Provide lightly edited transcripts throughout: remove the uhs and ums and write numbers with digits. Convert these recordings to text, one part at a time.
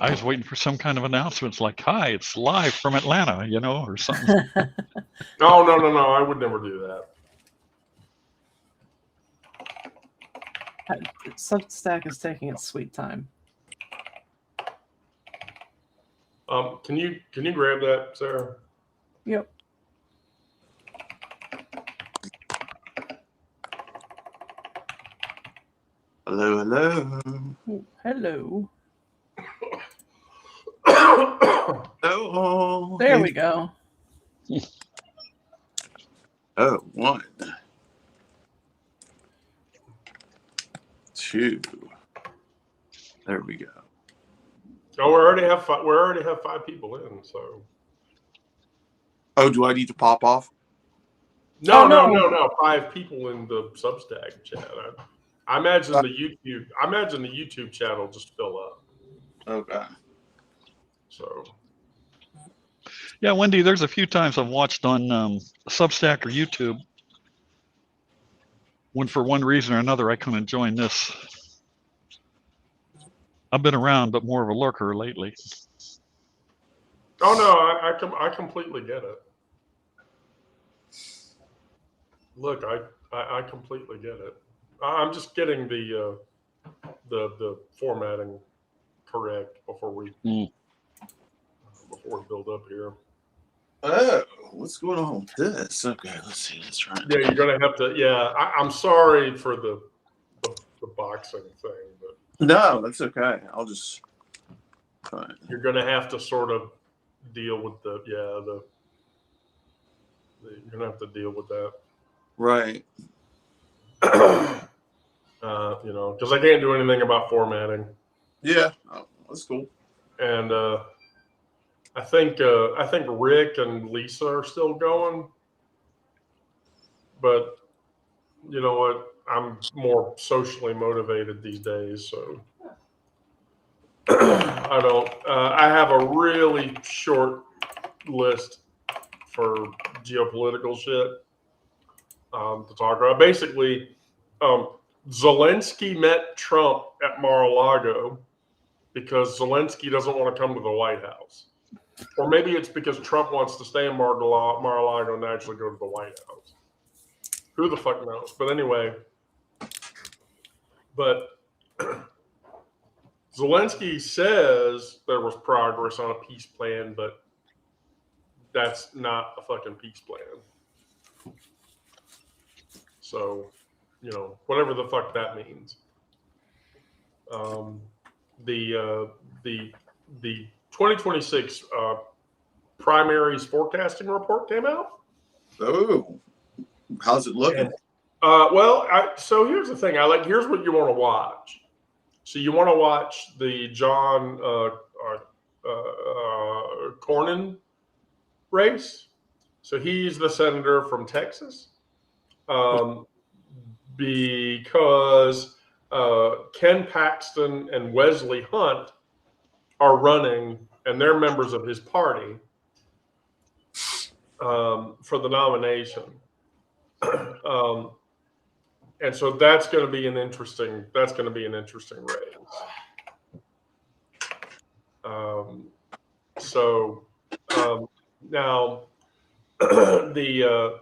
I was waiting for some kind of announcements like, "Hi, it's live from Atlanta," or something. No, I would never do that. Substack is taking its sweet time. Can you grab that, Sarah? Yep. Hello. Ooh, hello. Oh, There we go. Oh, 1, 2. There we go. Oh, we already have 5. We already have 5 people in. So. Oh, do I need to pop off? No. 5 people in the Substack chat. I imagine the YouTube. I imagine the YouTube chat will just fill up. Okay. So. Yeah, Wendy, there's a few times I've watched on Substack or YouTube when for one reason or another I couldn't join this. I've been around, but more of a lurker lately. Oh no, I completely get it. Look, I completely get it. I'm just getting the formatting correct before we build up here. Oh, what's going on with this? Okay, let's see. Let's try. Yeah, you're gonna have to. Yeah, I'm sorry for the boxing thing, but No, that's okay. I'll just. Fine. you're gonna have to sort of deal with you're gonna have to deal with that. Right. Because I can't do anything about formatting. Yeah, that's cool. And I think Rick and Lisa are still going, but you know what? I'm more socially motivated these days, so I don't. I have a really short list for geopolitical shit to talk about. Basically, Zelensky met Trump at Mar-a-Lago because Zelensky doesn't want to come to the White House. Or maybe it's because Trump wants to stay in Mar-a-Lago and actually go to the White House. Who the fuck knows? But anyway, Zelensky says there was progress on a peace plan, but that's not a fucking peace plan. So, whatever the fuck that means. The 2026 primaries forecasting report came out. Oh, how's it looking? So here's the thing. Here's what you want to watch. So you want to watch the John Cornyn race. So he's the senator from Texas. Because Ken Paxton and Wesley Hunt are running, and they're members of his party for the nomination. And so that's going to be an interesting race. Now the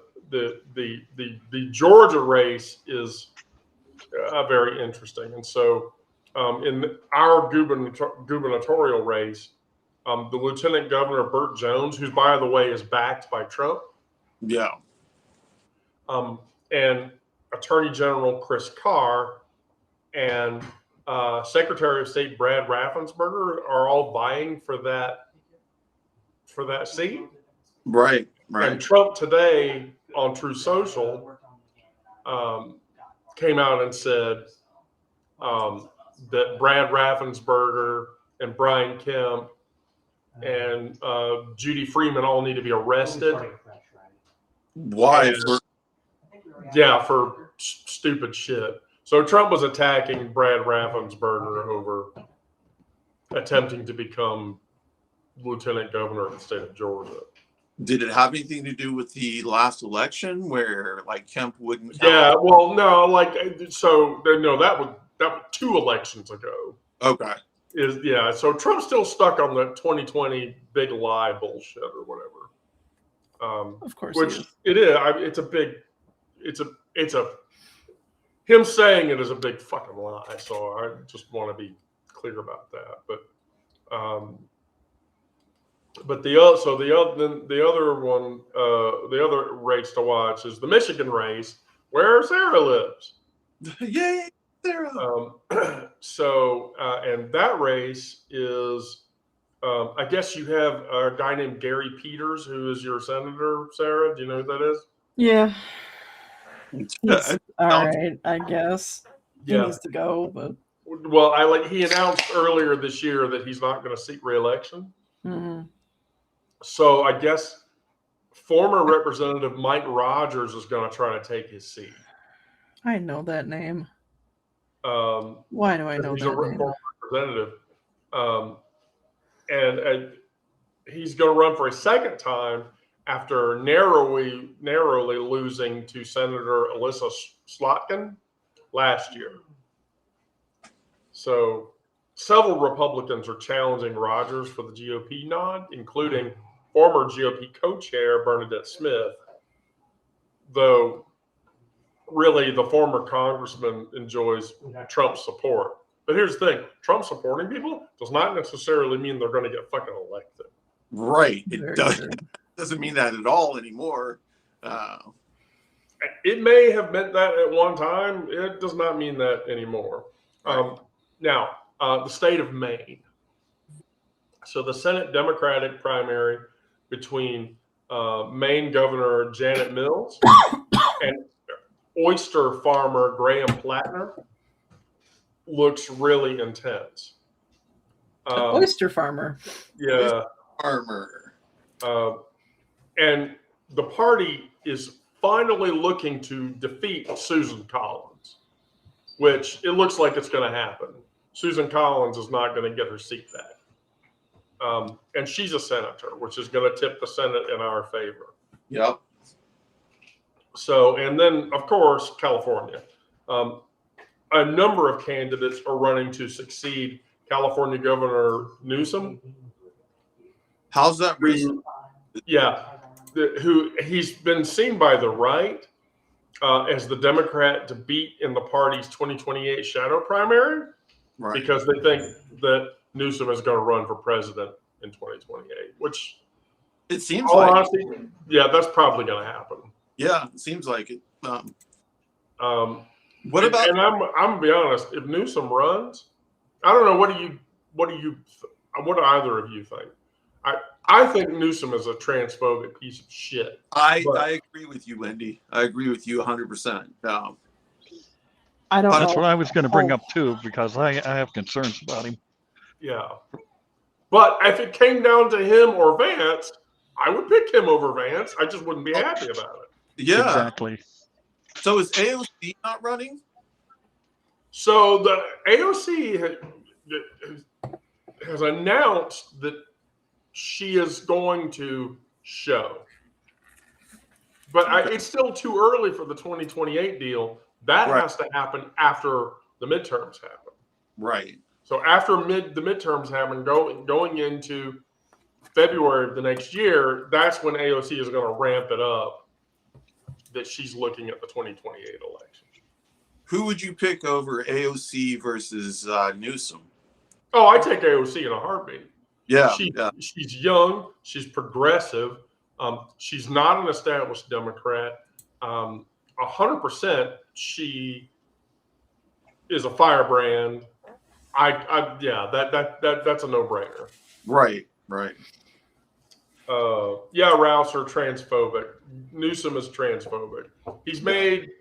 Georgia race is very interesting, and so in our gubernatorial race, the Lieutenant Governor Burt Jones, who by the way is backed by Trump, and Attorney General Chris Carr and Secretary of State Brad Raffensperger are all vying for that seat. Right. And Trump today on True Social came out and said that Brad Raffensperger and Brian Kemp and Judy Freeman all need to be arrested. Why? For stupid shit. So Trump was attacking Brad Raffensperger over attempting to become lieutenant governor of the state of Georgia. Did it have anything to do with the last election where Kemp wouldn't? Yeah, well, no, that was 2 elections ago. Okay. So Trump's still stuck on the 2020 big lie bullshit or whatever. Of course, Which he is. it is. It's a him saying it is a big fucking lie. So I just want to be clear about that. But the other race to watch is the Michigan race where Sarah lives. Yay, Sarah. And that race is, I guess you have a guy named Gary Peters, who is your senator, Sarah. Do you know who that is? Yeah. Yeah, He's all right, I guess. He Yeah. needs to go, but Well, he announced earlier this year that he's not going to seek re-election. mhm. So I guess former Representative Mike Rogers is going to try to take his seat. I know that name. Um, Why do I know he's that a name? former representative, and he's going to run for a second time after narrowly losing to Senator Alyssa Slotkin last year. So several Republicans are challenging Rogers for the GOP nod, including former GOP co-chair Bernadette Smith, though really the former congressman enjoys Trump's support. But here's the thing, Trump supporting people does not necessarily mean they're going to get fucking elected. Right. Very It true. doesn't mean that at all anymore. It may have meant that at one time. It does not mean that anymore. Right. Now, the state of Maine. So the Senate Democratic primary between Maine Governor Janet Mills and oyster farmer Graham Plattner looks really intense. Oyster farmer. Yeah. Armor. And the party is finally looking to defeat Susan Collins, which it looks like it's going to happen. Susan Collins is not going to get her seat back. And she's a senator, which is going to tip the Senate in our favor. Yep. So, and then, of course, California. A number of candidates are running to succeed California Governor Newsom. How's that race? Who he's been seen by the right as the Democrat to beat in the party's 2028 shadow primary, Right. because they think that Newsom is going to run for president in 2028, which It seems all like. honesty, yeah, that's probably going to happen. Yeah, it seems like it. What What about? And I'm gonna be honest. If Newsom runs, I don't know. What do either of you think? I think Newsom is a transphobic piece of shit. I agree with you, Wendy. I agree with you 100%. I don't That's know. what I was going to bring up too, because I have concerns about him. Yeah, but if it came down to him or Vance, I would pick him over Vance. I just wouldn't be happy about it. Yeah. Exactly. So is AOC not running? So the AOC has announced that she is going to show. But it's still too early for the 2028 deal. That Right. has to happen after the midterms happen. Right. So after the midterms happen, going into February of the next year, that's when AOC is going to ramp it up, that she's looking at the 2028 election. Who would you pick over AOC versus Newsom? Oh, I take AOC in a heartbeat. Yeah. She's young. She's progressive. She's not an established Democrat. 100%, she is a firebrand. That's a no-brainer. Right. Rouser transphobic. Newsom is transphobic. He's made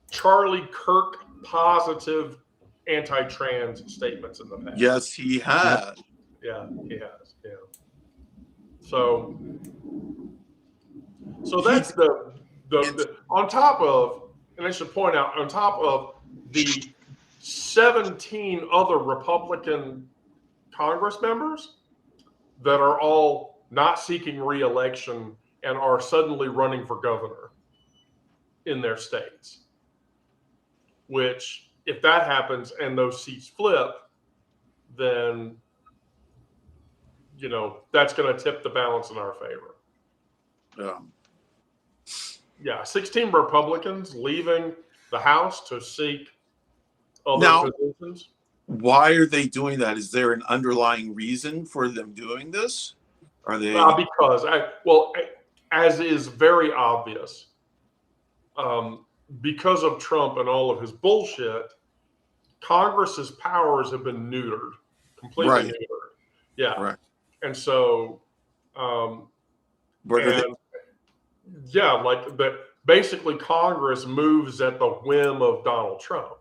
Charlie Kirk positive anti-trans statements in the past. Yes, he has. Yeah, he has. Yeah. So that's the on top of, and I should point out, on top of the 17 other Republican Congress members that are all not seeking re-election and are suddenly running for governor in their states. Which, if that happens and those seats flip, then that's going to tip the balance in our favor. Yeah. Yeah, 16 Republicans leaving the House to seek other Now, positions. why are they doing that? Is there an underlying reason for them doing this? Are they? Because as is very obvious, because of Trump and all of his bullshit, Congress's powers have been neutered, completely Right. neutered. Yeah. Right. And so, But are they- basically Congress moves at the whim of Donald Trump.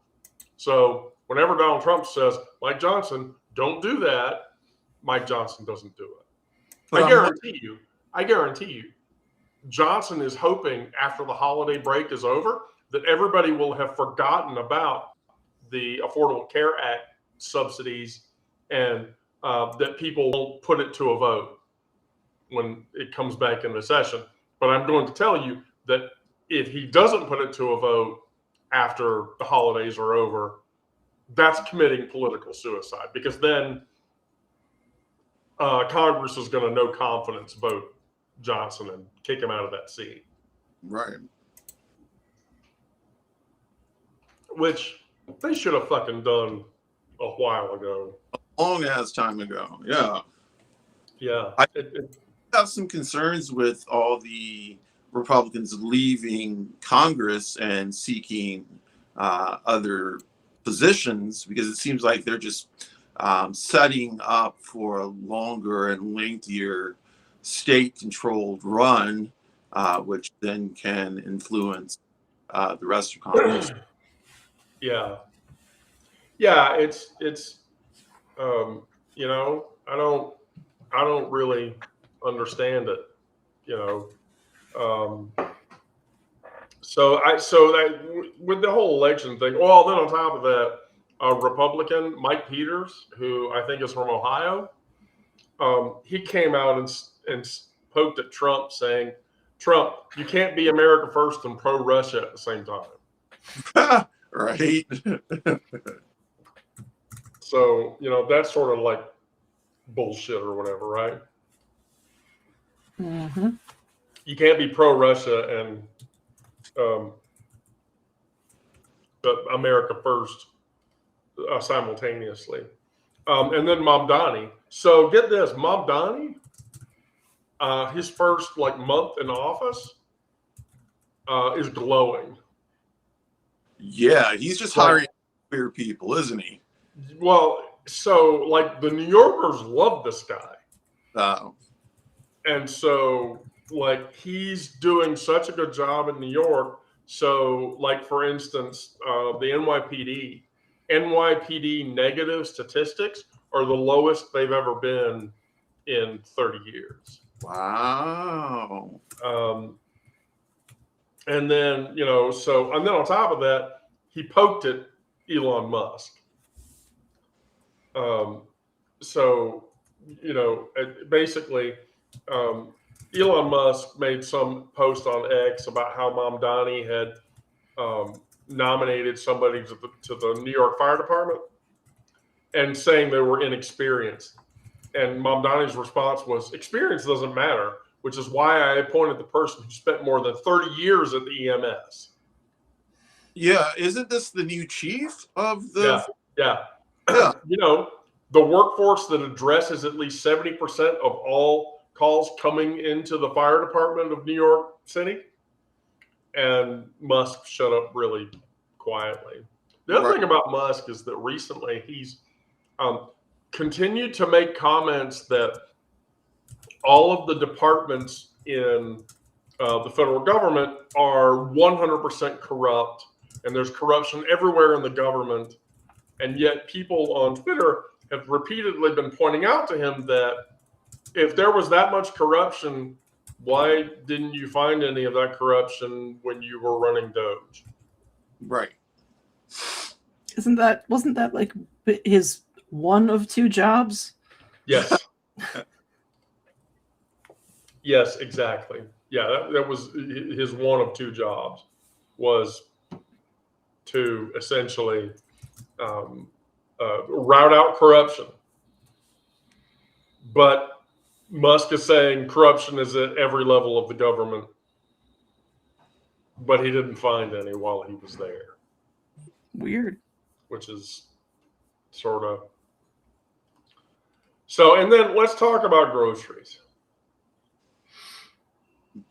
So whenever Donald Trump says, Mike Johnson, don't do that, Mike Johnson doesn't do it. but I I'm- guarantee you, Johnson is hoping after the holiday break is over that everybody will have forgotten about the Affordable Care Act subsidies and that people won't put it to a vote when it comes back into session. But I'm going to tell you that if he doesn't put it to a vote after the holidays are over, that's committing political suicide, because then Congress is going to no confidence vote Johnson and kick him out of that seat. Right. Which they should have fucking done a while ago. Long ass time ago. Yeah. Yeah. I have some concerns with all the Republicans leaving Congress and seeking other positions, because it seems like they're just setting up for a longer and lengthier state-controlled run, which then can influence the rest of Congress. Yeah. Yeah. It's I don't really understand it, So that with the whole election thing, well, then on top of that, a Republican, Mike Peters, who I think is from Ohio, he came out and poked at Trump, saying, Trump, you can't be America first and pro-Russia at the same time. Right. So, that's sort of like bullshit or whatever, right? Mm-hmm. You can't be pro-Russia and America first simultaneously. And then Mamdani. So get this, Mamdani, his first month in office is glowing. Yeah, he's just hiring queer people, isn't he? Well, so the New Yorkers love this guy. And so he's doing such a good job in New York. So for instance, the NYPD negative statistics are the lowest they've ever been in 30 years. Wow. And then, and then on top of that, he poked at Elon Musk. Basically, Elon Musk made some post on X about how Mamdani had nominated somebody to the New York Fire Department and saying they were inexperienced. And Mamdani's response was, experience doesn't matter, which is why I appointed the person who spent more than 30 years at the EMS. Yeah, isn't this the new chief of the... Yeah. The workforce that addresses at least 70% of all calls coming into the fire department of New York City. And Musk shut up really quietly. The other thing about Musk is that recently he's continued to make comments that all of the departments in the federal government are 100% corrupt, and there's corruption everywhere in the government. And yet people on Twitter have repeatedly been pointing out to him that if there was that much corruption, why didn't you find any of that corruption when you were running Doge? Right. Wasn't that his one of two jobs? Yes. Yes, exactly. Yeah, that was his one of two jobs, was to essentially rout out corruption But Musk is saying corruption is at every level of the government, but he didn't find any while he was there, Weird. which is sort of. So, and then let's talk about groceries.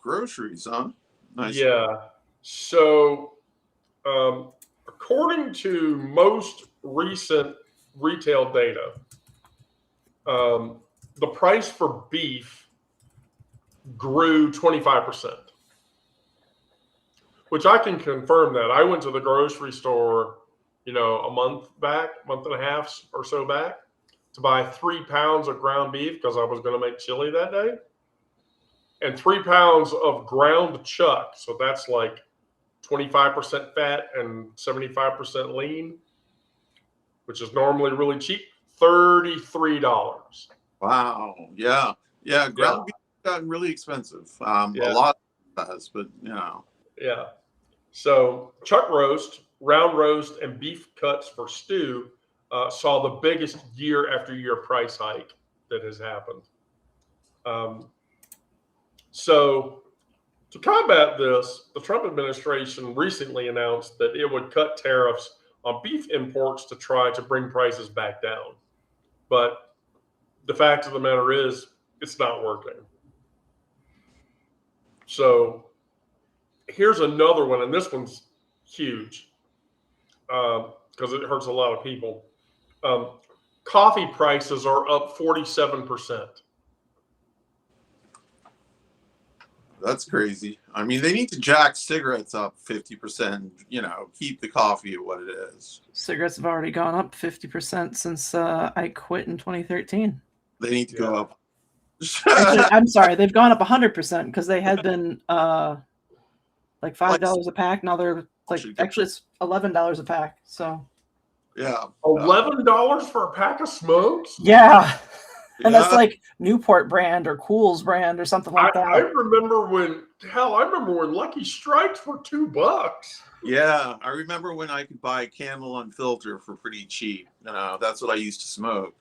Groceries, huh? Nice. Yeah. So, according to most recent retail data, the price for beef grew 25%, which I can confirm that. I went to the grocery store, a month and a half or so back to buy 3 pounds of ground beef because I was going to make chili that day, and 3 pounds of ground chuck. So that's like 25% fat and 75% lean, which is normally really cheap. $33. Wow. Yeah. Yeah. Ground beef has gotten really expensive. A lot has, but Yeah. So chuck roast, round roast, and beef cuts for stew saw the biggest year after year price hike that has happened. So to combat this, the Trump administration recently announced that it would cut tariffs on beef imports to try to bring prices back down. But the fact of the matter is, it's not working. So here's another one, and this one's huge because it hurts a lot of people. Coffee prices are up 47%. that's crazy. I mean, they need to jack cigarettes up 50%. Keep the coffee at what it is. Cigarettes have already gone up 50% since I quit in 2013. They need to go up. Actually, I'm sorry, they've gone up 100% because they had been like $5 a pack. Now they're actually it's $11 a pack. So yeah, $11 for a pack of smokes? Yeah. And that's like Newport brand or Cool's brand or something like that. I remember when Lucky Strikes were $2. Yeah, I remember when I could buy Camel Unfiltered for pretty cheap. That's what I used to smoke.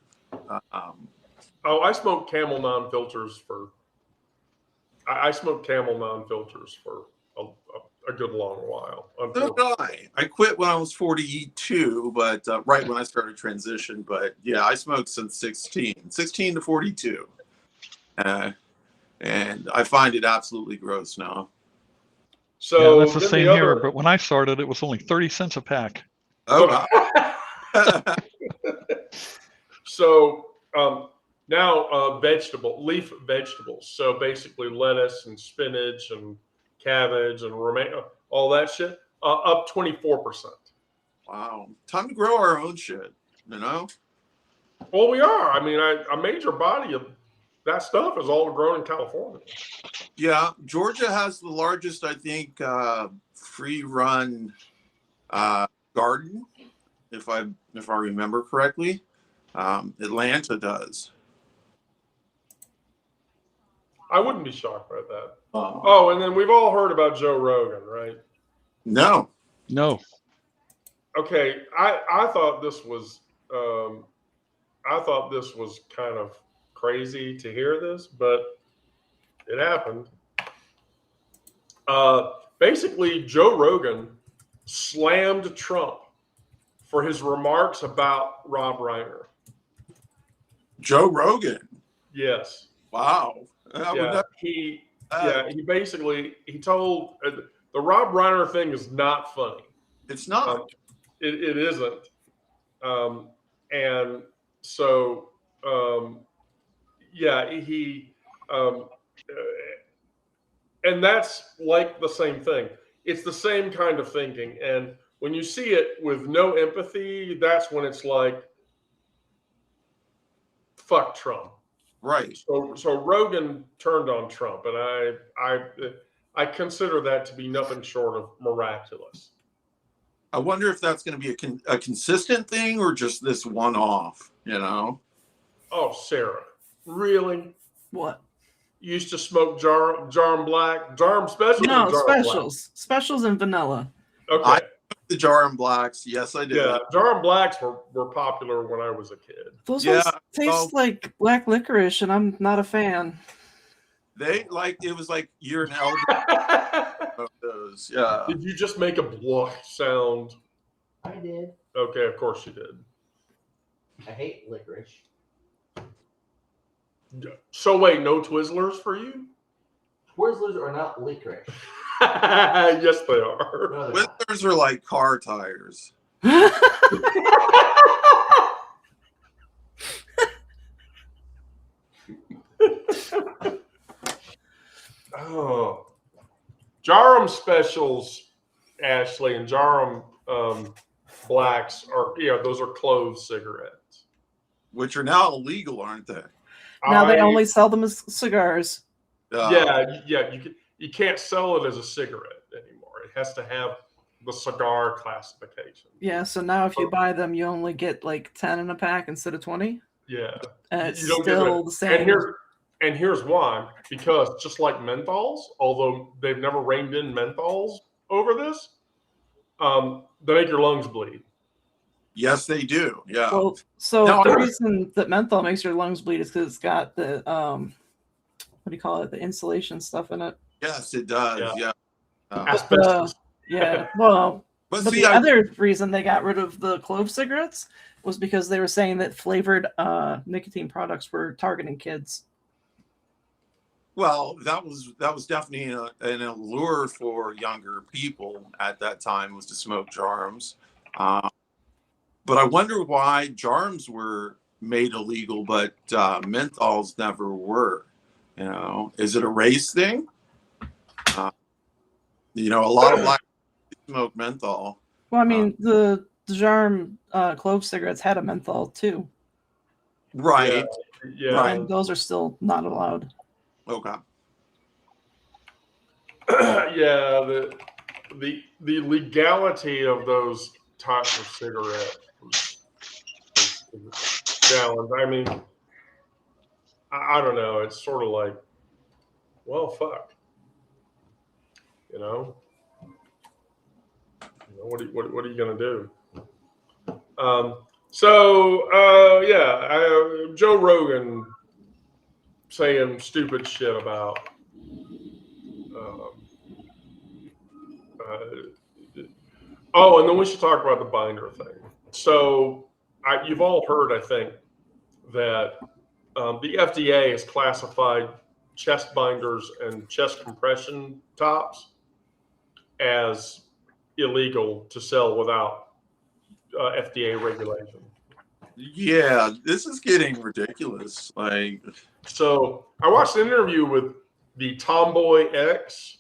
I smoked Camel non-filters for a good long while. So did I. I quit when I was 42, but right when I started transition. But yeah, I smoked since 16 to 42. And I find it absolutely gross now. So that's the same here. But when I started, it was only 30 cents a pack. Oh, wow. So now leaf vegetables. So basically lettuce and spinach and cabbage and romaine, all that shit, up 24%. Wow. Time to grow our own shit, Well, we are. I mean, a major body of that stuff is all grown in California. Yeah. Georgia has the largest, I think, free-run garden, if I remember correctly. Atlanta does. I wouldn't be shocked by that. And then we've all heard about Joe Rogan, right? No. Okay, I thought this was kind of crazy to hear this, but it happened. Basically, Joe Rogan slammed Trump for his remarks about Rob Reiner. Joe Rogan. Yes. Wow. He told the Rob Reiner thing is not funny. It's not. It isn't. And so and that's like the same thing. It's the same kind of thinking. And when you see it with no empathy, that's when it's like, fuck Trump. Right. So Rogan turned on Trump, and I consider that to be nothing short of miraculous. I wonder if that's going to be a consistent thing or just this one-off, Oh, Sarah, really? What? You used to smoke Jarm Black, Jarm Specials? No, Specials. Black? Specials and vanilla. Okay. the Jarum Blacks. Yes, I did. Yeah, Jarum Blacks were popular when I was a kid. Those Yeah, ones taste like black licorice, and I'm not a fan. They it was like you're an elder of those. Yeah. Did you just make a blah sound? I did. Okay, of course you did. I hate licorice. So wait, no Twizzlers for you? Twizzlers are not licorice. Yes, they are. No, they're not. Whisters are like car tires. Oh, Jarum specials, Ashley, and Jarum blacks are those are clove cigarettes. Which are now illegal, aren't they? Now they only sell them as cigars. You can't sell it as a cigarette anymore. It has to have the cigar classification. Yeah, so now if you buy them, you only get like 10 in a pack instead of 20. Yeah, And it's You don't get still it. the same. And here's why: because just like menthols, although they've never reined in menthols over this, they make your lungs bleed. Yes, they do. Yeah. Well, so No, the I- reason that menthol makes your lungs bleed is because it's got the what do you call it? The insulation stuff in it. Yes, it does. Yeah. Yeah. Asbestos. Yeah. Well, But but see, the I, other reason they got rid of the clove cigarettes was because they were saying that flavored nicotine products were targeting kids. well, that was definitely an allure for younger people at that time, was to smoke Jarums. But I wonder why Jarums were made illegal, but menthols never were. You know, is it a race thing? A lot of black people smoke menthol. Well, I mean, the Jarm clove cigarettes had a menthol too, Right. Yeah. Right. and those are still not allowed. Okay. Yeah. The legality of those types of cigarettes was challenged. I mean, I don't know. It's sort of like, well, fuck. What are you gonna do? Joe Rogan saying stupid shit about and then we should talk about the binder thing. So you've all heard, I think, that the FDA has classified chest binders and chest compression tops as illegal to sell without FDA regulation. Yeah, this is getting ridiculous. Like, So I watched an interview with the Tomboy X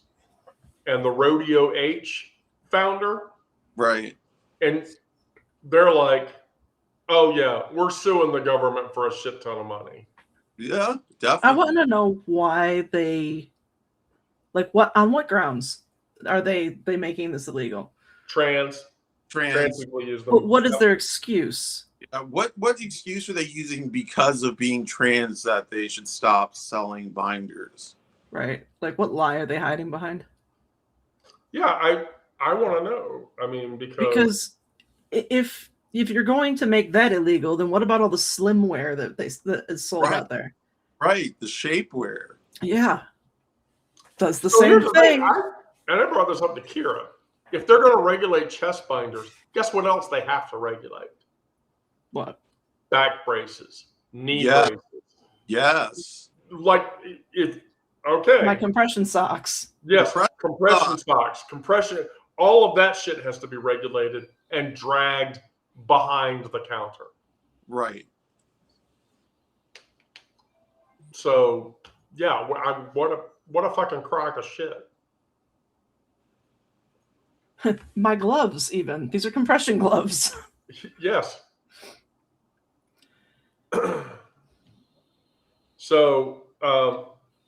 and the Rodeo H founder, right. and they're like, "Oh yeah, we're suing the government for a shit ton of money." Yeah, I definitely. want to know why they, on what grounds are they making this illegal? Trans Trans. people use them. But what is their excuse? What excuse are they using because of being trans that they should stop selling binders? Right? Like, what lie are they hiding behind? Yeah, I want to know. I mean, Because if you're going to make that illegal, then what about all the slimwear that is sold Right. out there? Right, the shapewear. Yeah, does the So same here's the thing. And I brought this up to Kira. If they're going to regulate chest binders, guess what else they have to regulate? What? Back braces, knee Yeah. braces. Yes. Like it. Okay. My compression socks. Yes, Compression compression socks, compression, all of that shit has to be regulated and dragged behind the counter. Right. So, yeah, what a fucking crock of shit. My gloves, even. These are compression gloves. Yes. So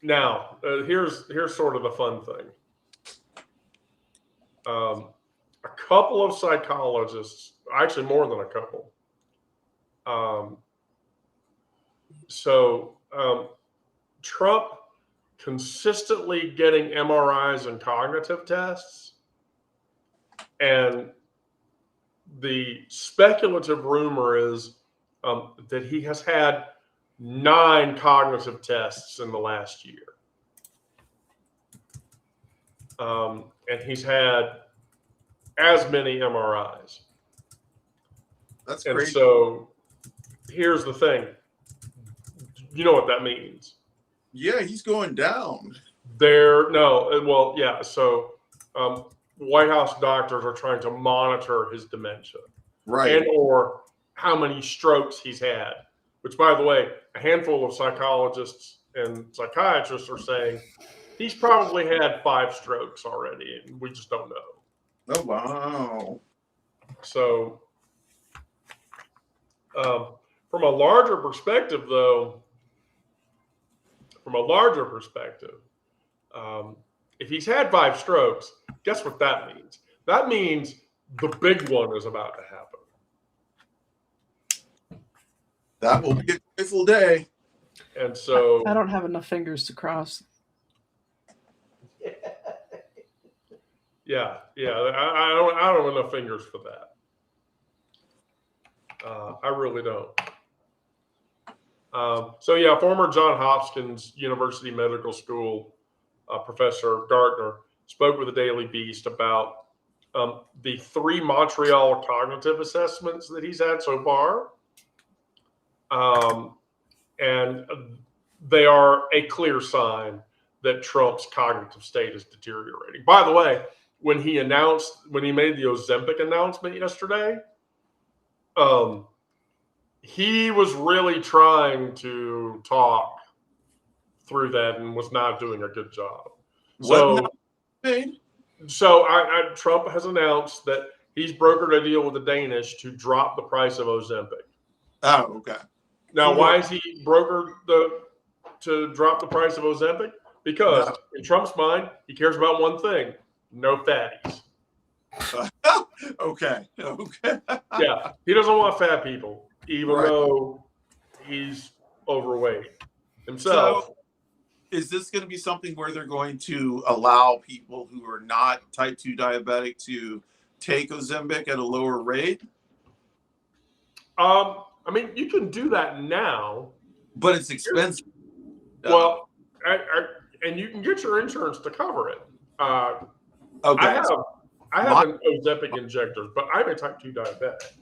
now here's sort of the fun thing. A couple of psychologists, actually more than a couple. Trump consistently getting MRIs and cognitive tests, and the speculative rumor is that he has had 9 cognitive tests in the last year. And he's had as many MRIs. That's And crazy. so here's the thing. You know what that means? Yeah, he's going down. So White House doctors are trying to monitor his dementia Right. and or how many strokes he's had, which, by the way, a handful of psychologists and psychiatrists are saying he's probably had 5 strokes already, and we just don't know. Oh, wow. So from a larger perspective, if he's had 5 strokes, guess what that means? That means the big one is about to happen. That will be a joyful day. And so I don't have enough fingers to cross. yeah, I don't have enough fingers for that. I really don't. Former Johns Hopkins University Medical School Professor Gardner spoke with the Daily Beast about the 3 Montreal cognitive assessments that he's had so far. And they are a clear sign that Trump's cognitive state is deteriorating. By the way, when he made the Ozempic announcement yesterday, he was really trying to talk through that and was not doing a good job. What Trump has announced that he's brokered a deal with the Danish to drop the price of Ozempic. Oh, okay. Now, why is he brokered to drop the price of Ozempic? Because in Trump's mind, he cares about one thing: no fatties. Okay. Yeah, he doesn't want fat people, even Right. though he's overweight himself. So, is this going to be something where they're going to allow people who are not type 2 diabetic to take Ozempic at a lower rate? I mean, you can do that now, but it's expensive. Well, and you can get your insurance to cover it. Okay. I have an Ozempic injector, but I'm a type 2 diabetic.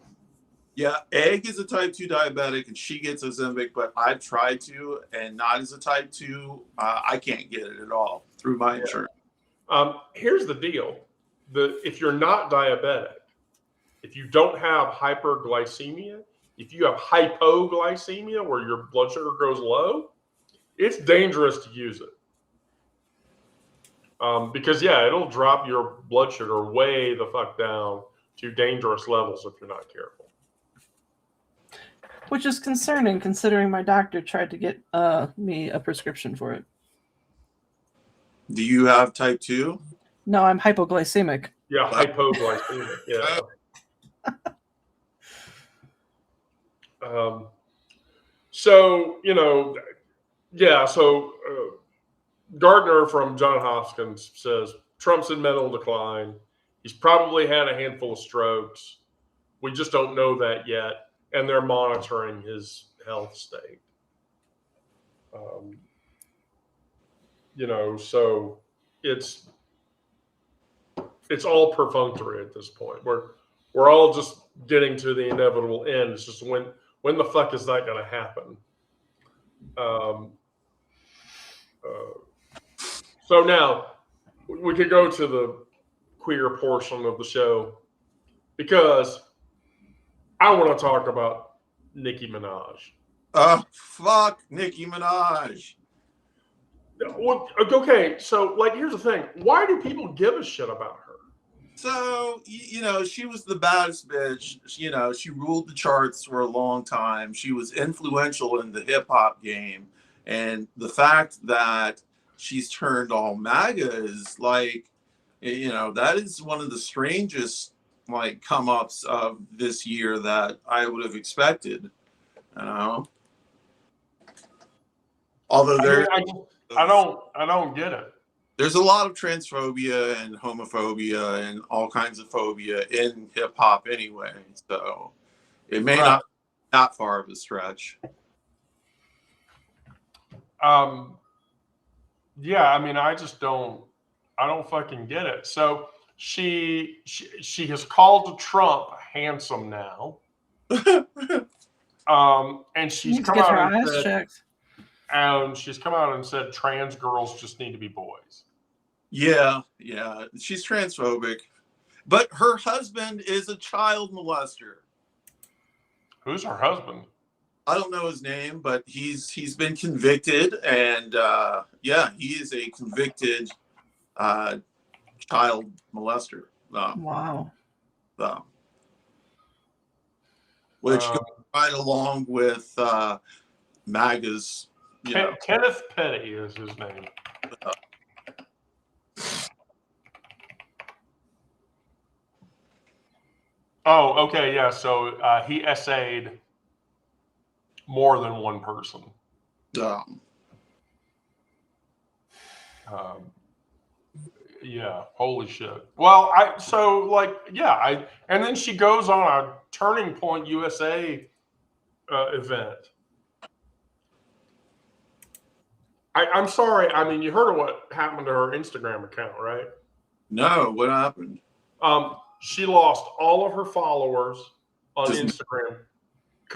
Yeah, Egg is a type 2 diabetic, and she gets Ozempic, but I've tried to, and not as a type 2. I can't get it at all through my insurance. Here's the deal. If you're not diabetic, if you don't have hyperglycemia, if you have hypoglycemia, where your blood sugar goes low, it's dangerous to use it. Because, it'll drop your blood sugar way the fuck down to dangerous levels if you're not careful. Which is concerning, considering my doctor tried to get me a prescription for it. Do you have type 2? No, I'm hypoglycemic. Yeah, hypoglycemic. Yeah. Gardner from Johns Hopkins says Trump's in mental decline. He's probably had a handful of strokes. We just don't know that yet, and they're monitoring his health state. So it's all perfunctory at this point. We're all just getting to the inevitable end. It's just when the fuck is that going to happen? So now we could go to the queer portion of the show, because I want to talk about Nicki Minaj. Fuck Nicki Minaj. Well, okay, so here's the thing. Why do people give a shit about her? So, she was the baddest bitch. She ruled the charts for a long time. She was influential in the hip hop game. And the fact that she's turned all MAGA is that is one of the strangest come ups of this year that I would have expected. Although I don't get it. There's a lot of transphobia and homophobia and all kinds of phobia in hip hop anyway. So it may not be that far of a stretch. Yeah, I mean, I don't fucking get it. So she has called Trump handsome now. And she's Needs to come get out her and eyes said, checked. trans girls just need to be boys. Yeah, she's transphobic, but her husband is a child molester. Who's her husband? I don't know his name, but he's been convicted, and he is a convicted child molester. Wow. Which goes right along with MAGA's. Kenneth Petty is his name. Oh, okay, yeah. So he essayed more than one person. Yeah, holy shit. Well, and then she goes on a Turning Point USA event. I'm sorry. I mean, you heard of what happened to her Instagram account, right? No, what happened? She lost all of her followers on Instagram.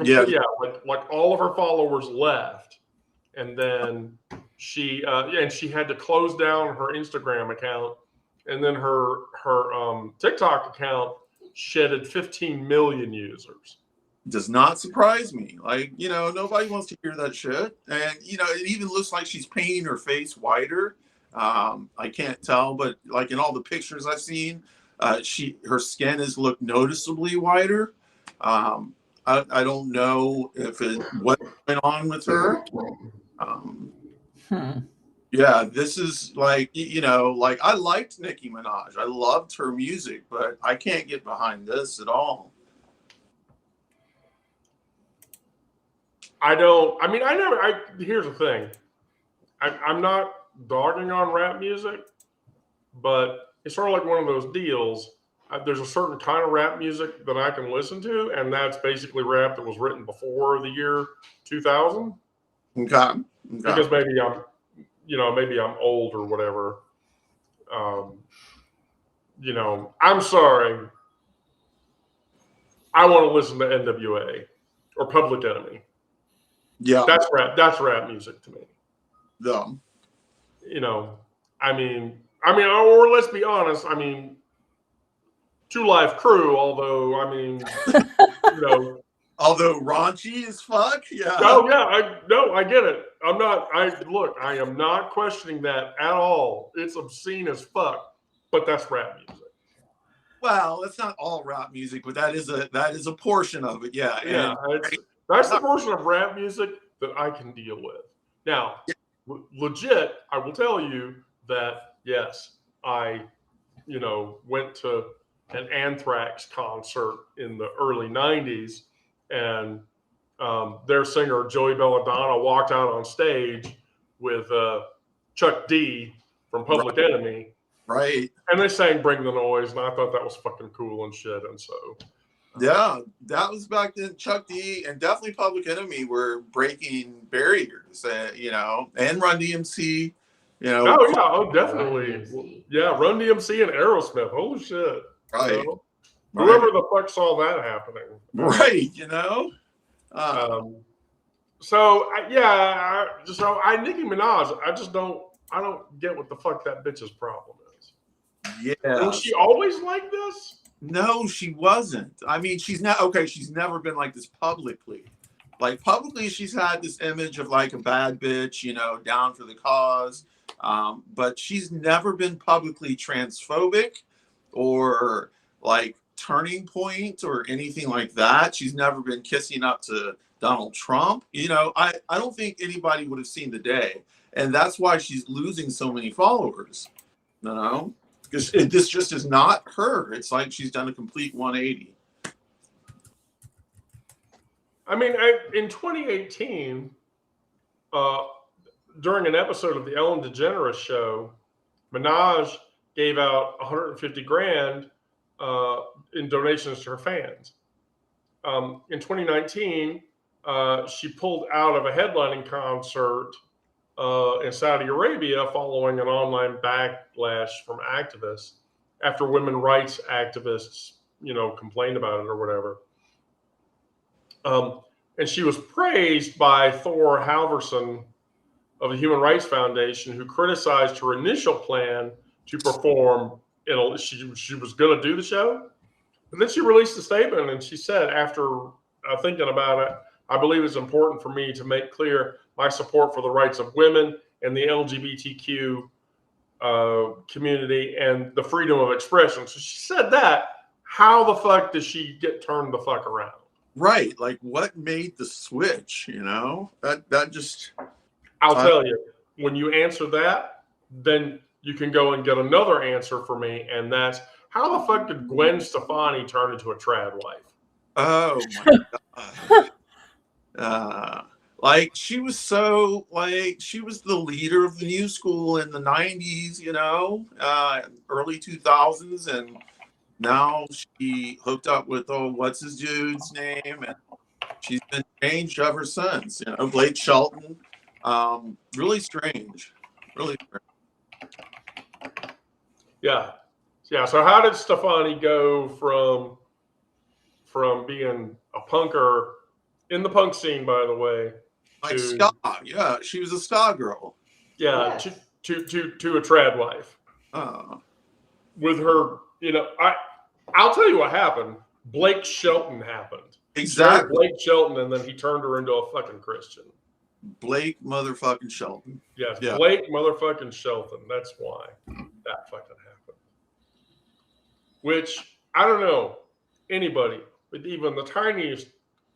Yeah, like all of her followers left, and then she had to close down her Instagram account, and then her TikTok account shedded 15 million users. Does not surprise me. Like, nobody wants to hear that shit. And, it even looks like she's painting her face whiter. I can't tell, but like in all the pictures I've seen, her skin has looked noticeably whiter. I don't know what went on with her. Yeah, this is like, like I liked Nicki Minaj. I loved her music, but I can't get behind this at all. Here's the thing. I'm not dogging on rap music, but it's sort of like one of those deals. There's a certain kind of rap music that I can listen to, and that's basically rap that was written before the year 2000. Okay. Because maybe I'm old or whatever. I'm sorry. I want to listen to NWA or Public Enemy. Yeah, that's rap. That's rap music to me. Dumb. Or let's be honest. Two Live Crew. Although, although raunchy as fuck. Yeah. Oh yeah. I get it. I am not questioning that at all. It's obscene as fuck, but that's rap music. Well, it's not all rap music, but that is a portion of it. Yeah. Yeah. That's the portion of rap music that I can deal with. Now, legit, I will tell you that, yes, I, went to an Anthrax concert in the early 90s, and their singer, Joey Belladonna, walked out on stage with Chuck D from Public Enemy. Right. And they sang Bring the Noise, and I thought that was fucking cool and shit. And so... Yeah, that was back then. Chuck D and definitely Public Enemy were breaking barriers, and Run DMC, definitely. Yeah, Run DMC and Aerosmith. Holy shit. Right. Whoever the fuck saw that happening. Right, Nicki Minaj, I don't get what the fuck that bitch's problem is. Yeah. Was she always like this? No, she wasn't. She's never been like this publicly. Like publicly, she's had this image of like a bad bitch, down for the cause. But she's never been publicly transphobic or like Turning Point or anything like that. She's never been kissing up to Donald Trump. I don't think anybody would have seen the day. And that's why she's losing so many followers. Because this just is not her. It's like she's done a complete 180. In 2018, during an episode of the Ellen DeGeneres show, Minaj gave out 150 grand in donations to her fans. In 2019, she pulled out of a headlining concert in Saudi Arabia following an online backlash from activists after women rights activists, complained about it or whatever. And she was praised by Thor Halvorson of the Human Rights Foundation, who criticized her initial plan to perform. She was going to do the show, but then she released a statement and she said, after thinking about it, I believe it's important for me to make clear my support for the rights of women and the LGBTQ community and the freedom of expression. So she said that. How the fuck does she get turned the fuck around? Right. Like, what made the switch? That just. I'll tell you, when you answer that, then you can go and get another answer for me, and that's, how the fuck did Gwen Stefani turn into a trad wife? Oh my god. She was she was the leader of the new school in the 90s, early 2000s, and now she hooked up with what's his dude's name, and she's been changed ever since. Blake Shelton. Really strange. Really strange. Yeah. So how did Stefani go from being a punker in the punk scene, by the way, Like ska? Yeah, she was a ska girl. Yeah, yes. to a trad wife. With her, I'll tell you what happened. Blake Shelton happened. Exactly. Blake Shelton, and then he turned her into a fucking Christian. Blake motherfucking Shelton. Yes, yeah. Blake motherfucking Shelton. That's why that fucking happened. Which, I don't know, anybody with even the tiniest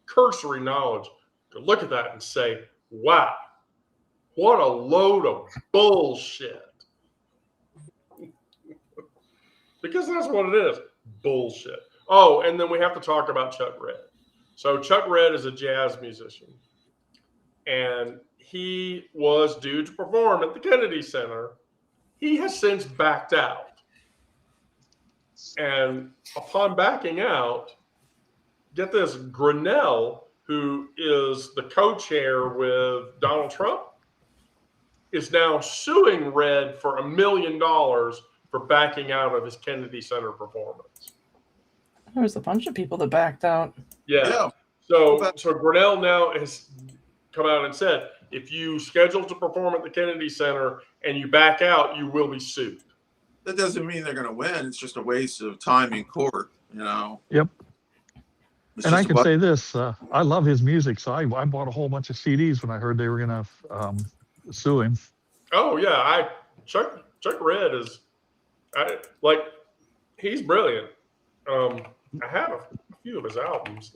cursory knowledge could look at that and say, wow, what a load of bullshit. Because that's what it is. Bullshit. Oh, and then we have to talk about Chuck Red. So Chuck Red is a jazz musician. And he was due to perform at the Kennedy Center. He has since backed out. And upon backing out, get this, Grinnell, who is the co-chair with Donald Trump, is now suing Red for $1 million for backing out of his Kennedy Center performance. There was a bunch of people that backed out. Yeah. So Grinnell now has come out and said, if you schedule to perform at the Kennedy Center and you back out, you will be sued. That doesn't mean they're going to win. It's just a waste of time in court, Yep. And I can say this, I love his music, so I bought a whole bunch of CDs when I heard they were going to sue him. Oh, yeah. Chuck Red is, he's brilliant. I have a few of his albums.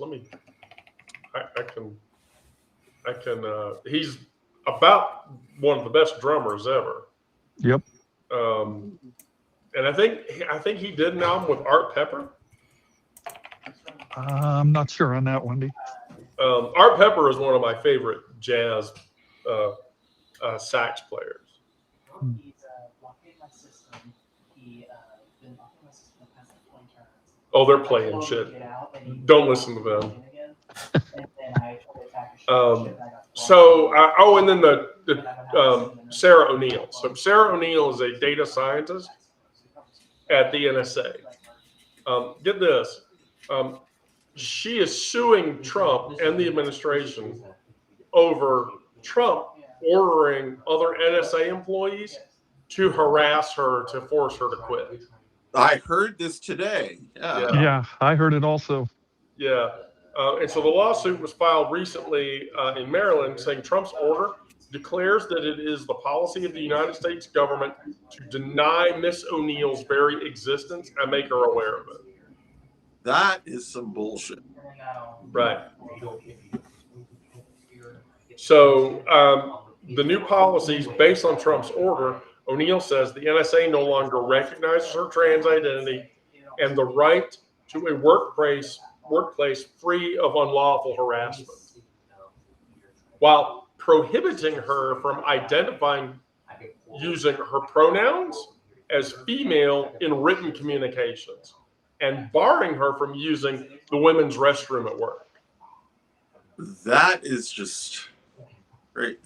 He's about one of the best drummers ever. Yep. And I think he did an album with Art Pepper. I'm not sure on that one. Art Pepper is one of my favorite jazz sax players. He's blocking my system. He's been blocking my system the past 20 turns. Oh, they're playing shit. Don't listen to them. And then I tried to attack a and then the Sarah O'Neill. So Sarah O'Neill is a data scientist at the NSA. Get this. She is suing Trump and the administration over Trump ordering other NSA employees to harass her, to force her to quit. I heard this today. Yeah, I heard it also. Yeah. And so the lawsuit was filed recently in Maryland, saying Trump's order declares that it is the policy of the United States government to deny Miss O'Neill's very existence and make her aware of it. That is some bullshit. Right. So the new policies based on Trump's order, O'Neill says the NSA no longer recognizes her trans identity and the right to a workplace free of unlawful harassment, while prohibiting her from identifying using her pronouns as female in written communications and barring her from using the women's restroom at work. That is just great.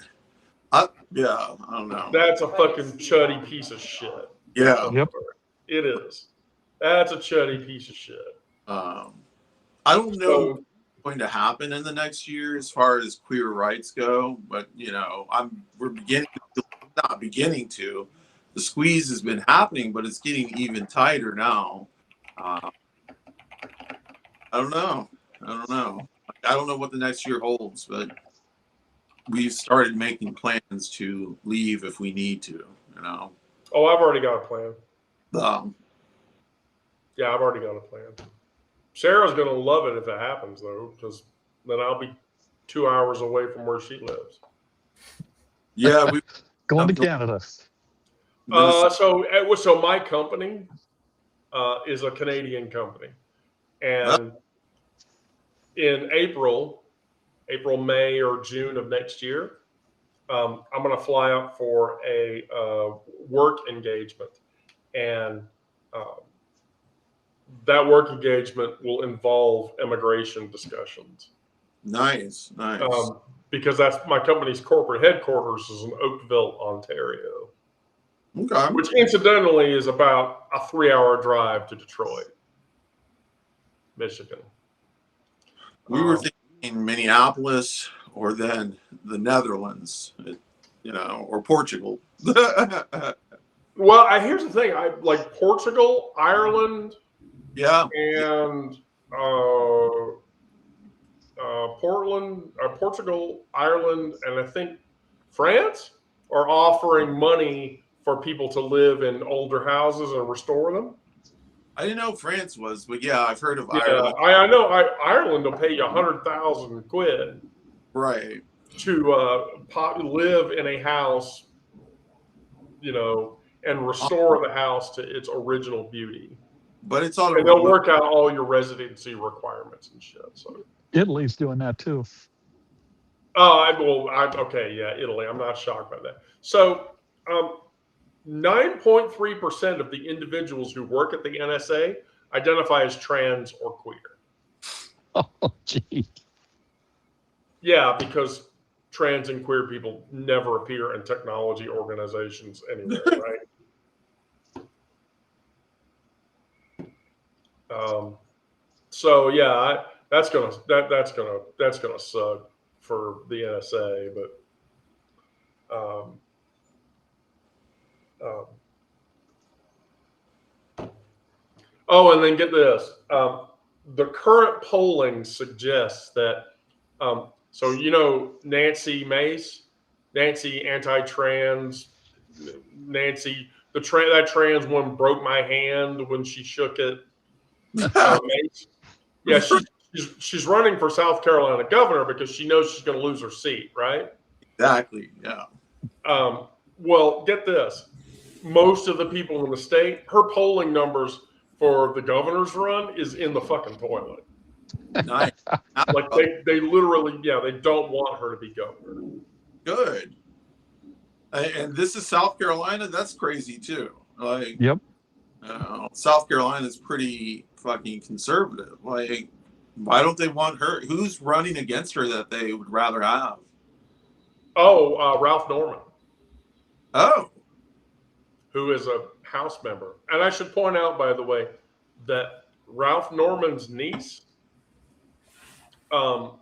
Yeah, I don't know. That's a fucking chuddy piece of shit. Yeah. Yep. It is. That's a chuddy piece of shit. I don't know So, what's going to happen in the next year as far as queer rights go, but we're not beginning to. The squeeze has been happening, but it's getting even tighter now. I don't know. I don't know what the next year holds, but we've started making plans to leave if we need to. oh, I've already got a plan. Yeah, I've already got a plan. Sarah's going to love it if it happens, though, because then I'll be 2 hours away from where she lives. Yeah, we Going to Canada. So my company is a Canadian company, and in April, May, or June of next year, I'm going to fly out for a work engagement, and that work engagement will involve immigration discussions. Nice. Because that's my company's corporate headquarters is in Oakville, Ontario. Okay. Which incidentally is about a 3-hour drive to Detroit, Michigan. We were thinking Minneapolis or then the Netherlands, or Portugal. Well, here's the thing: I like Portugal, Ireland, Yeah. and Portugal, Ireland, and I think France are offering money for people to live in older houses and restore them. I didn't know France was, but yeah, I've heard of Yeah, Ireland. I know Ireland will pay you 100,000 quid Right. to live in a house, and restore the house to its original beauty. But it's all And they'll work out all your residency requirements and shit. So Italy's doing that too. okay, yeah, Italy. I'm not shocked by that. So, 9.3% of the individuals who work at the NSA identify as trans or queer. Oh, gee. Yeah, because trans and queer people never appear in technology organizations anywhere, right? So yeah, that's gonna suck for the NSA, but oh, and then get this: the current polling suggests that Nancy Mace, Nancy anti-trans, Nancy that trans one broke my hand when she shook it. Mace. Yeah, she's running for South Carolina governor because she knows she's going to lose her seat, right? Exactly. Yeah. Well, get this: most of the people in the state, her polling numbers for the governor's run is in the fucking toilet. Nice. Like they literally, they don't want her to be governor. Good. And this is South Carolina. That's crazy too. Like, Yep. South Carolina is pretty fucking conservative. Like, why don't they want her? Who's running against her that they would rather have? Oh, Ralph Norman. Oh. Who is a House member. And I should point out, by the way, that Ralph Norman's niece, who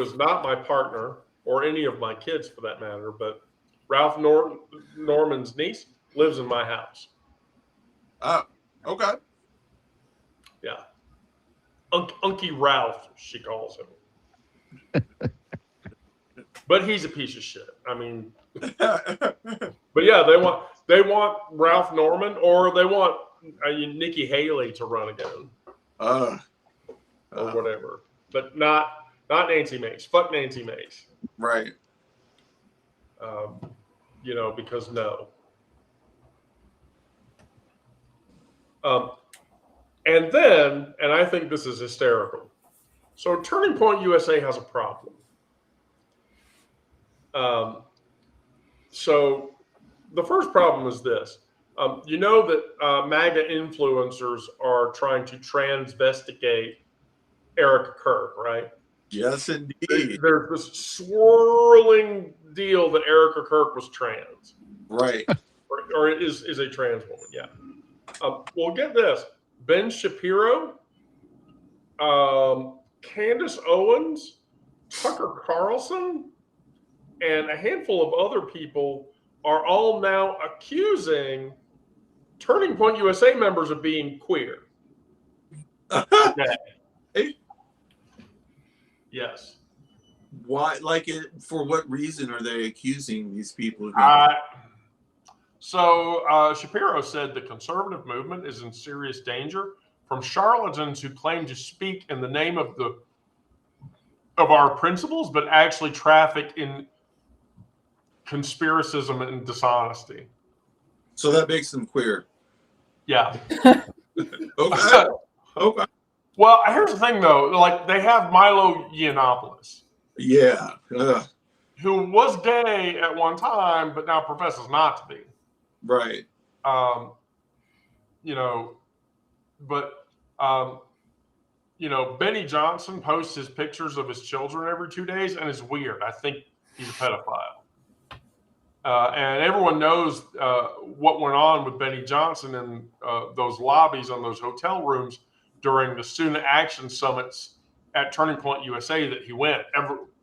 is not my partner or any of my kids for that matter, but Ralph Norman's niece lives in my house. Oh, okay. Yeah. Unky Ralph, she calls him. But he's a piece of shit. I mean, but yeah, they want Ralph Norman, or they want Nikki Haley to run again, or whatever. But not Nancy Mace. Fuck Nancy Mace. Right. Because no. And I think this is hysterical. So Turning Point USA has a problem. So the first problem is this. You know that MAGA influencers are trying to transvestigate Erica Kirk, right? Yes, indeed. There's this swirling deal that Erica Kirk was trans, Right. or is a trans woman. Yeah. Well, get this: Ben Shapiro, Candace Owens, Tucker Carlson, and a handful of other people are all now accusing Turning Point USA members of being queer. Yes. Why? Like, for what reason are they accusing these people of being? So Shapiro said the conservative movement is in serious danger from charlatans who claim to speak in the name of our principles, but actually traffic in conspiracism and dishonesty. So that makes them queer. Yeah. Okay. Okay. Well, here's the thing, though. Like, they have Milo Yiannopoulos, Yeah. who was gay at one time, but now professes not to be. Right. You know, but Benny Johnson posts his pictures of his children every 2 days, and it's weird. I think he's a pedophile. And everyone knows what went on with Benny Johnson in those lobbies on those hotel rooms during the student action summits at Turning Point USA that he went.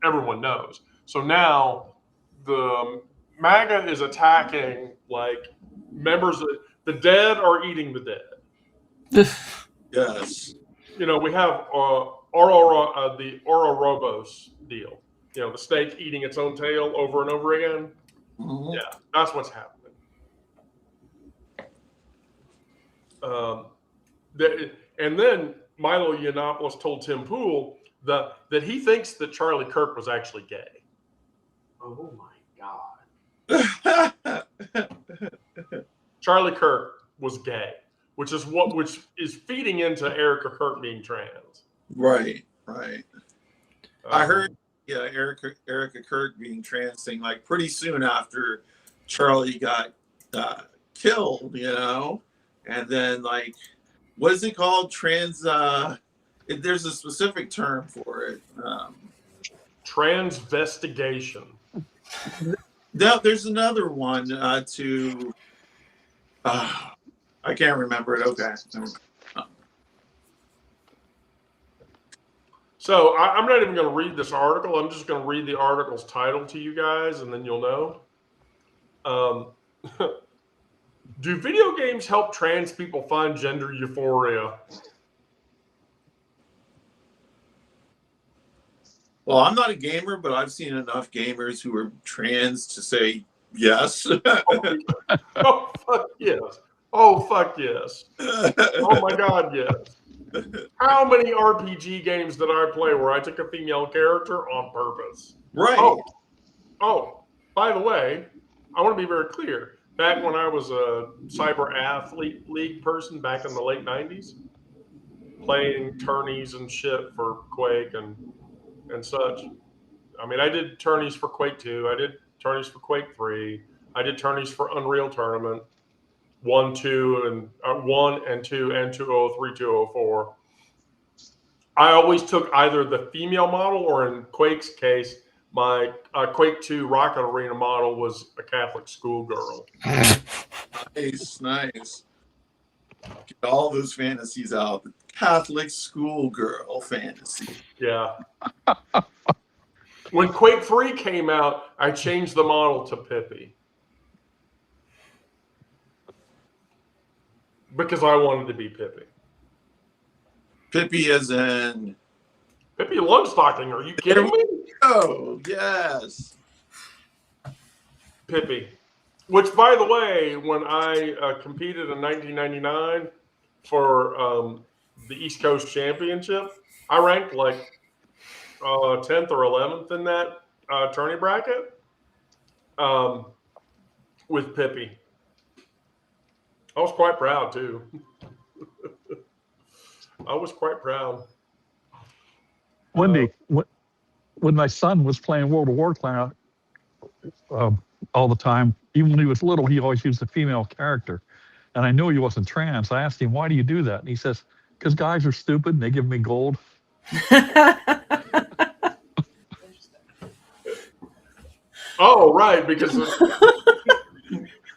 Everyone knows. So now the MAGA is attacking like members of the dead are eating the dead. Yes. We have the Ouroboros deal. The snake eating its own tail over and over again. Mm-hmm. Yeah, that's what's happening. And then Milo Yiannopoulos told Tim Pool that he thinks that Charlie Kirk was actually gay. Oh my God. Charlie Kirk was gay, which is feeding into Erica Kirk being trans. Right. Right. I heard, yeah, Erica Kirk being trans thing like pretty soon after Charlie got killed, and then like, what is it called? There's a specific term for it. Transvestigation. There's another one I can't remember it. Okay. So I'm not even going to read this article. I'm just going to read the article's title to you guys, and then you'll know. Do video games help trans people find gender euphoria? Well, I'm not a gamer, but I've seen enough gamers who are trans to say yes. Oh, fuck yes. Oh, fuck yes. Oh, my God, yes. How many RPG games did I play where I took a female character on purpose? Right. Oh, by the way, I want to be very clear. Back when I was a cyber athlete league person back in the late 90s, playing tourneys and shit for Quake and such. I mean, I did tourneys for Quake 2. I did tourneys for Quake 3. I did tourneys for Unreal Tournament 1, 2, and 1 and 2 and 203, 204. I always took either the female model or, in Quake's case, my Quake 2 Rocket Arena model was a Catholic schoolgirl. Nice. Get all those fantasies out. The Catholic schoolgirl fantasy. Yeah. When Quake 3 came out, I changed the model to Pippi. Because I wanted to be Pippi. Pippi as in... Pippi Longstocking, are you kidding me? Oh, yes. Pippi. Which, by the way, when I competed in 1999 for the East Coast Championship, I ranked like 10th or 11th in that tourney bracket with Pippi. I was quite proud, too. I was quite proud. Wendy, when my son was playing World of Warcraft all the time, even when he was little, he always used a female character. and I knew he wasn't trans. I asked him, "Why do you do that?" And he says, "Because guys are stupid and they give me gold." Oh, right, because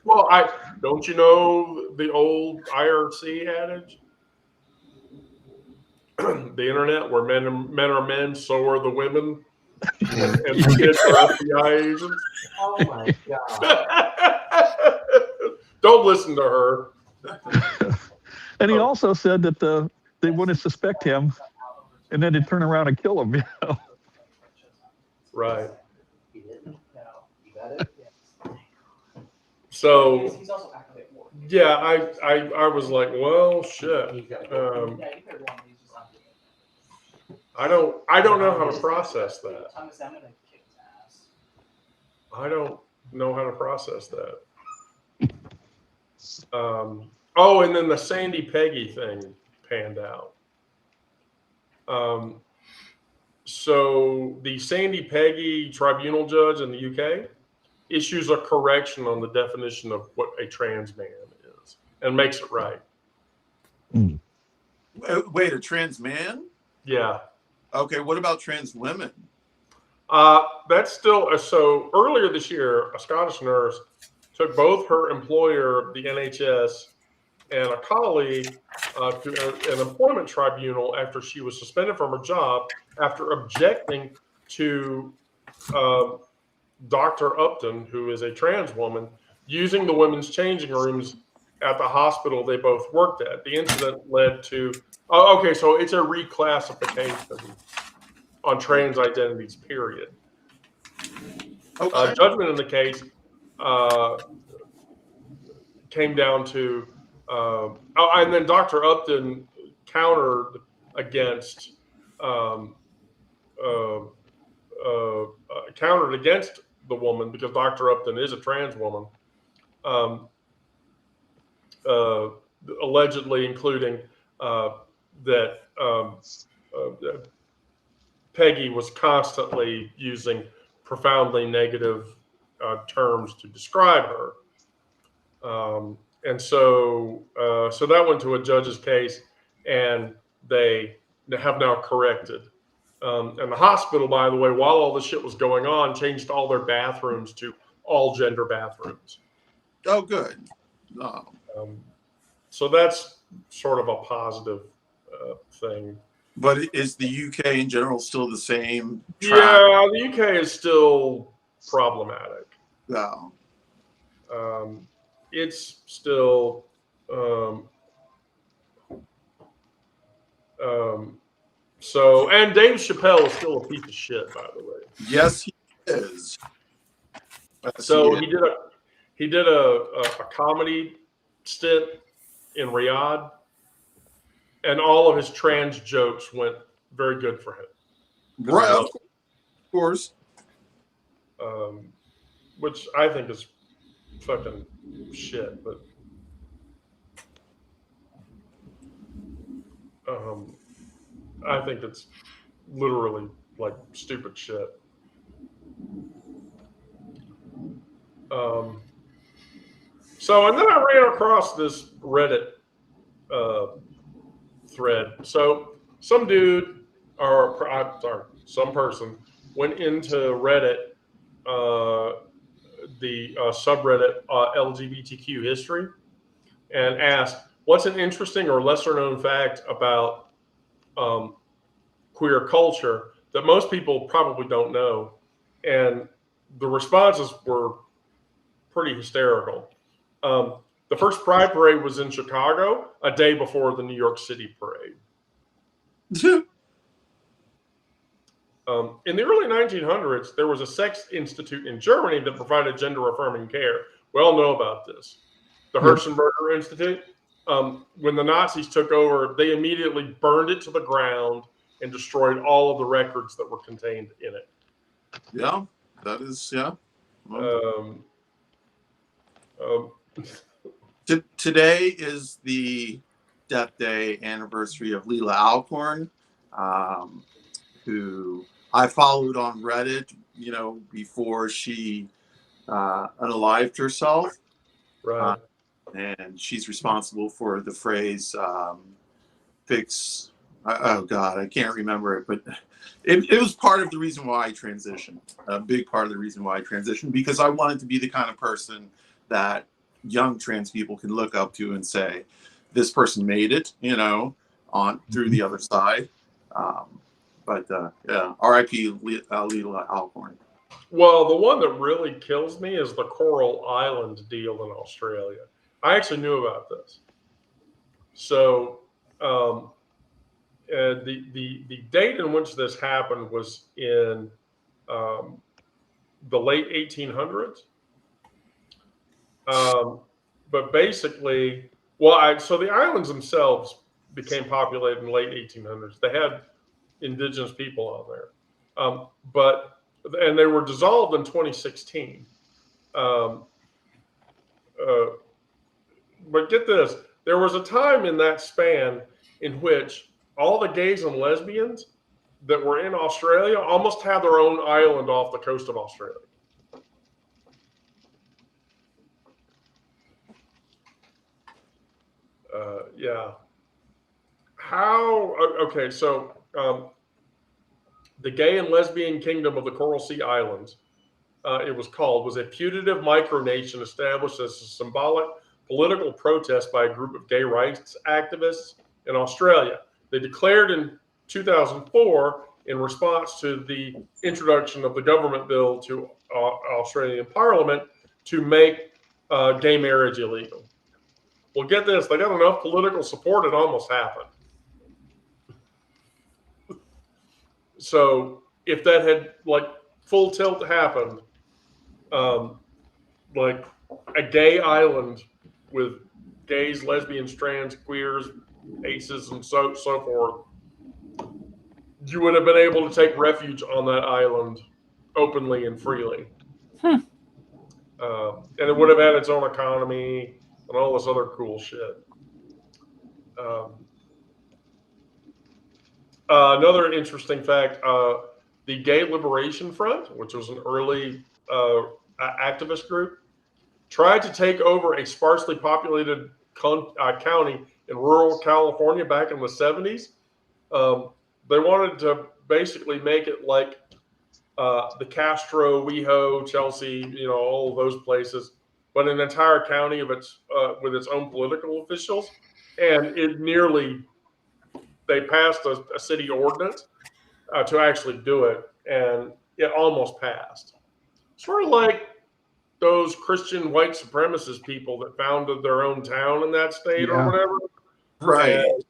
well, I don't you know the old IRC adage, the internet, where men are men, so are the women, and the kids are FBI agents. Oh my god. Don't listen to her. And he also said that they wouldn't suspect him, and then they'd turn around and kill him. You know? Right. He didn't? No. You got it? Yes. So He's also actively at war. yeah, I was like, well, shit. He's got to go. Yeah, you could have won. He's just not doing it. I don't know how to process that. Thomas, I'm gonna kick his ass. I don't know how to process that. Oh, and then the Sandy Peggy thing panned out. So the Sandy Peggy tribunal judge in the UK issues a correction on the definition of what a trans man is and makes it right. Wait, a trans man? Yeah. Okay, what about trans women? That's still so. Earlier this year, a Scottish nurse took both her employer, the NHS, and a colleague to an employment tribunal after she was suspended from her job after objecting to Dr. Upton, who is a trans woman, using the women's changing rooms at the hospital they both worked at. The incident led to, okay, so it's a reclassification on trans identities, period. Okay. Judgment in the case came down to, and then Dr. Upton countered against the woman because Dr. Upton is a trans woman, allegedly including that Peggy was constantly using profoundly negative terms to describe her. And so that went to a judge's case, and they have now corrected. And the hospital, by the way, while all this shit was going on, changed all their bathrooms to all gender bathrooms. Oh, good. Oh. So that's sort of a positive thing. But is the UK in general still the same track? Yeah, the UK is still problematic. No. It's still so, and Dave Chappelle is still a piece of shit, by the way. Yes, he is. So he did a comedy stint in Riyadh, and all of his trans jokes went very good for him. Right, of course. Which I think is fucking shit, but I think it's literally like stupid shit. So, and then I ran across this Reddit thread. So some dude, or I'm sorry, some person went into Reddit, the subreddit LGBTQ history, and asked, what's an interesting or lesser known fact about queer culture that most people probably don't know? And the responses were pretty hysterical. The first Pride Parade was in Chicago a day before the New York City parade. In the early 1900s, there was a sex institute in Germany that provided gender-affirming care. We all know about this. The Hirschenberger Institute. When the Nazis took over, they immediately burned it to the ground and destroyed all of the records that were contained in it. Yeah, that is, yeah. Today is the death day anniversary of Leela Alcorn, who I followed on Reddit, before she unalived herself. Right. and she's responsible for the phrase "fix." Oh God, I can't remember it, but it was part of the reason why I transitioned. A big part of the reason why I transitioned, because I wanted to be the kind of person that young trans people can look up to and say, "This person made it," on through the other side. Yeah, R.I.P. Leela Alcorn. Well, the one that really kills me is the Coral Island deal in Australia. I actually knew about this. So the date in which this happened was in the late 1800s. But basically, so the islands themselves became populated in the late 1800s. They had indigenous people on there, and they were dissolved in 2016. But get this, there was a time in that span in which all the gays and lesbians that were in Australia almost had their own island off the coast of Australia. Yeah. Okay, so the gay and lesbian kingdom of the Coral Sea Islands, it was a putative micronation established as a symbolic political protest by a group of gay rights activists in Australia. They declared in 2004, in response to the introduction of the government bill to Australian Parliament to make gay marriage illegal. Well, get this, they got enough political support, it almost happened. So if that had full tilt happened, like a gay island with gays, lesbians, trans, queers, aces, and so forth, you would have been able to take refuge on that island openly and freely. And it would have had its own economy and all this other cool shit. Another interesting fact, the Gay Liberation Front, which was an early activist group, tried to take over a sparsely populated county in rural California back in the 70s. They wanted to basically make it like the Castro, WeHo, Chelsea, all of those places, but an entire county of its with its own political officials. And they passed a city ordinance to actually do it, and it almost passed. Sort of like those Christian white supremacist people that founded their own town in that state or whatever. Right. And,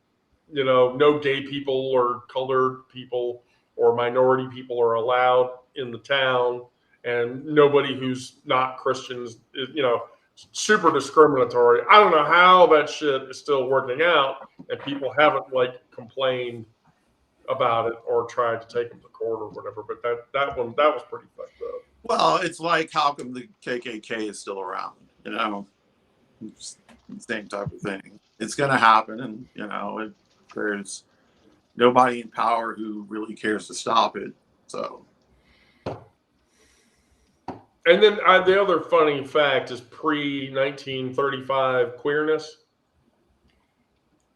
no gay people or colored people or minority people are allowed in the town, and nobody who's not Christians is, super discriminatory. I don't know how that shit is still working out, and people haven't complained about it or tried to take them to court or whatever. But that was pretty fucked up. Well, it's like, how come the KKK is still around? It's the same type of thing. It's going to happen, and there's nobody in power who really cares to stop it. So, and then the other funny fact is pre-1935 queerness.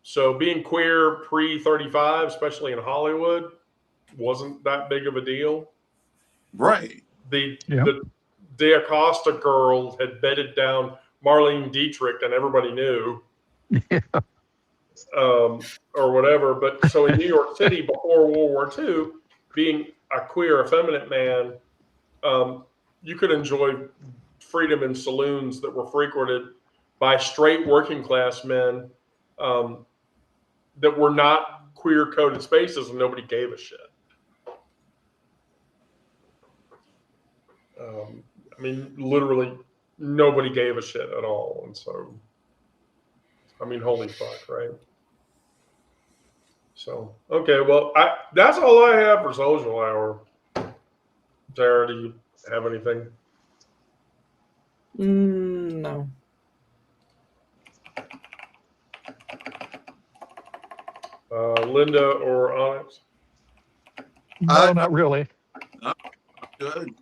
So being queer pre-35, especially in Hollywood, wasn't that big of a deal. Right. The Acosta girl had bedded down Marlene Dietrich, and everybody knew. Or whatever. But so in New York City before World War II, being a queer, effeminate man, you could enjoy freedom in saloons that were frequented by straight working class men that were not queer coded spaces, and nobody gave a shit. Literally nobody gave a shit at all. And so, holy fuck, right? So, okay, well, that's all I have for social hour. Sarah, do you have anything? No. Linda or Onyx? No, not really. Good.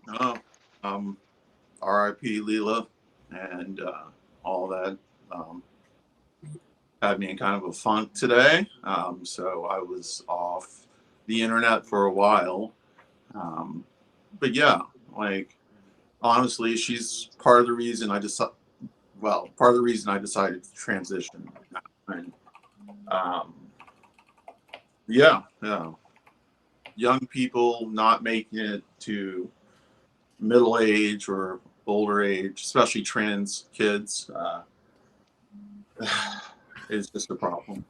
R.I.P. Leela and all that had me in kind of a funk today. So I was off the internet for a while. But yeah, like honestly, she's part of the reason I decided to transition. And, yeah. Young people not making it to middle age or older age, especially trans kids, is just a problem.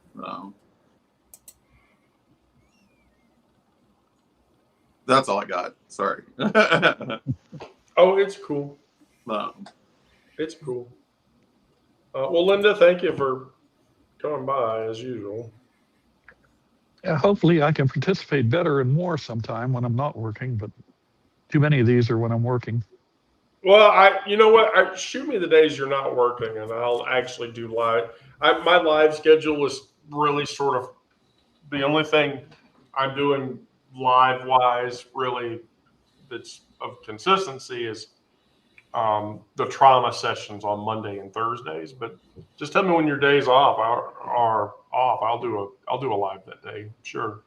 That's all I got. Sorry. Oh, it's cool. It's cool. Well, Linda, thank you for coming by as usual. Yeah, hopefully I can participate better and more sometime when I'm not working, but too many of these are when I'm working. Well, you know what? Shoot me the days you're not working, and I'll actually do live. My live schedule is really sort of the only thing I'm doing live-wise, really, that's of consistency is the trauma sessions on Monday and Thursdays. But just tell me when your days off are off. I'll do a live that day. Sure.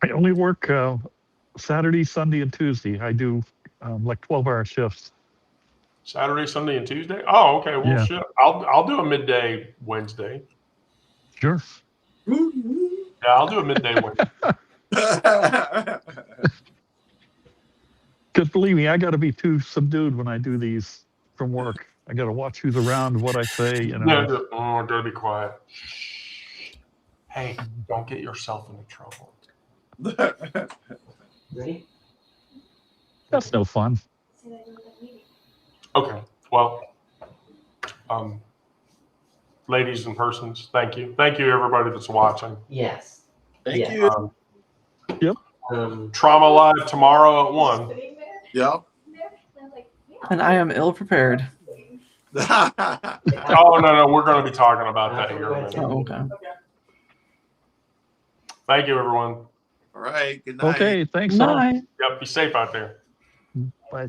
I only work Saturday, Sunday, and Tuesday. I do like 12-hour shifts. Saturday, Sunday, and Tuesday. Oh, okay. Well, Yeah. shit. I'll do a midday Wednesday. Sure. Yeah, I'll do a midday Wednesday. Because believe me, I got to be too subdued when I do these from work. I got to watch who's around, what I say. You know. No, gotta be quiet. Hey, don't get yourself into trouble. Ready? That's no fun. Okay. Well, ladies and persons, thank you. Thank you, everybody that's watching. Yes. Thank Yeah. you. Yep. Trauma Live tomorrow at 1. Yeah. And I am ill prepared. Oh, no, we're going to be talking about that here in a minute. Oh, okay. Thank you, everyone. All right. Good night. Okay. Thanks. all. Night. Yep, be safe out there. Bye.